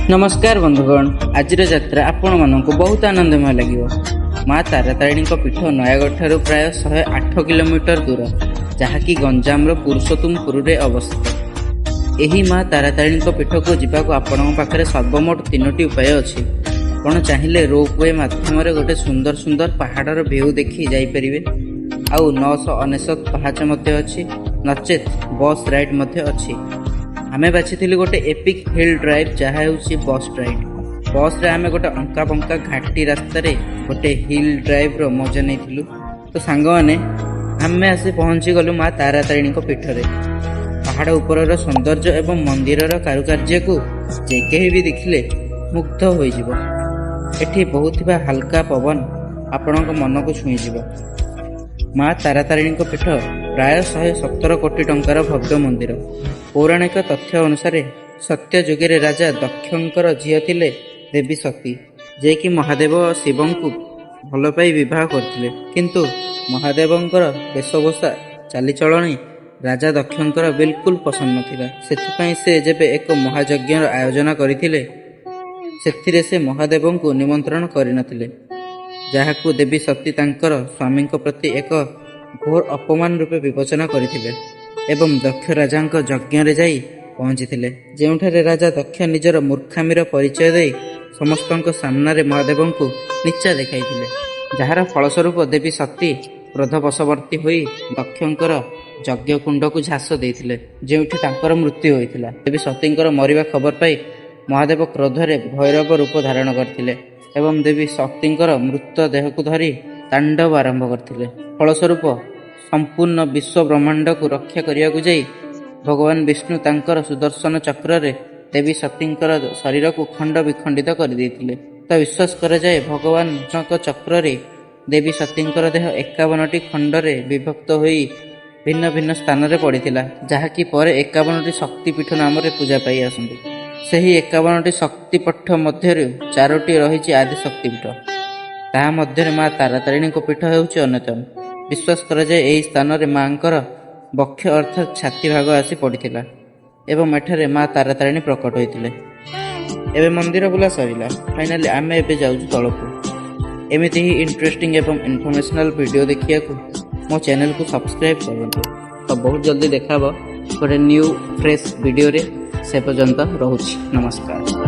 नमस्कार बंधुगण आज यात्रा आपण मानक बहुत आनंदमय लगे। माँ तारातारिणी पीठ नयागढ़ ठारू प्राय 108 किलोमीटर दूर जहाँकि गंजाम पुरुषोत्तमपुर में अवस्थित। यही माँ तारातारिणी पीठ को जावाक आपण पाखे सर्वमोट 3टी उपाय अच्छी। आपण चाहिए रोपवे मध्यम गोटे सुंदर सुंदर पहाड़र भ्यू देखी जापर आउ 999 पाहाच अच्छी नचेत बस राइड अच्छी। आमे बाछी गोटे एपिक हिल ड्राइव जहाँ हूँ बस राइड। बस रे आमे गोटे अंका बंका घाटी रास्तार गोटे हिल ड्राइव रो मजा नहीं। तो सांग मैंने आमे आसी पहुँची गलु माँ तारातारिणी पीठरे। पहाड़ उपर सौंदर्य एवं मंदिर कारुकार्य को जे कहीं भी देखिले मुग्ध हो। एठी बहुत हल्का पवन आपण मन को छुईज। माँ तारातारिणी पीठ प्राय 117 कोटी टंकार भव्य मंदिर। पौराणिक तथ्य अनुसार सत्य जुगे राजा दक्षंकर झील थिले देवी सती, जे कि महादेव शिवं को भल पाई विवाह करथिले। किंतु महादेवंकर वेशभूषा चालीचलणी राजा दक्षंकर बिल्कुल पसंद नथिला। सेथिपई से जेबे एक महायज्ञर आयोजन करथिले सेथिरे से महादेवं को निमंत्रण करिनथिले, जहाकू देवी सती तांकर स्वामी प्रति एक घोर अपमान रूपे विवेचना करथिले एवं दक्ष राजांक यज्ञ रे जाई पहुंचीथिले, जेउठारे राजा दक्ष निजर मूर्खामीर परिचय दे समस्तଙ୍କ सामने महादेवं को नीचा देखाइथिले, जहार फलस्वरूप देवी सती क्रोधवशवर्ती होई दक्षंकर यज्ञ कुंड को झास देथिले, जेउठी तांकर मृत्यु होइथिला। देवी सतींकर मरिबा खबर पाई महादेव क्रोधरे भैरव रूप धारण करथिले एवं देवी शक्तिंकर मृत देह को धरी तांडव आरंभ करथिले। फलस्वरूप संपूर्ण विश्व ब्रह्मांड को रक्षा करिया को जाई भगवान विष्णु तांकर सुदर्शन चक्र रे देवी सतींकर शरीर को खंड विखंडित कर देथिले। तो विश्वास करा जाए भगवान चक्र रे देवी सतींकर देह 51टी खंड रे विभक्त होई भिन्न भिन्न स्थान रे पड़िथिला, जहाँकि परे 51टी शक्तिपीठ नाम रे पूजा पाई आसंती। सही 51टी शक्तिपीठ मध्य 4टी रही आदि शक्तिपीठ, ता मध्य माँ तारातारिणी पीठ होउछि अन्यतम। विश्वास करा जाए एही स्थान रे मांकर बक्ष अर्थात छाती भाग आसी पड़िथिला एवं एठारे माँ तारातारिणी प्रकट होइथिले। एबे मंदिर बुला सरिला, फाइनली आमे एबे जाउछु तळकु। एमिति ही इंटरेस्टिंग एवं इन्फॉर्मेशनल वीडियो देखिया को मो चैनल को सब्सक्राइब करंतु। तो बहुत जल्दी देखाबो गोटे न्यू फ्रेश वीडियो रे। से पर्यंत रहुछि, नमस्कार।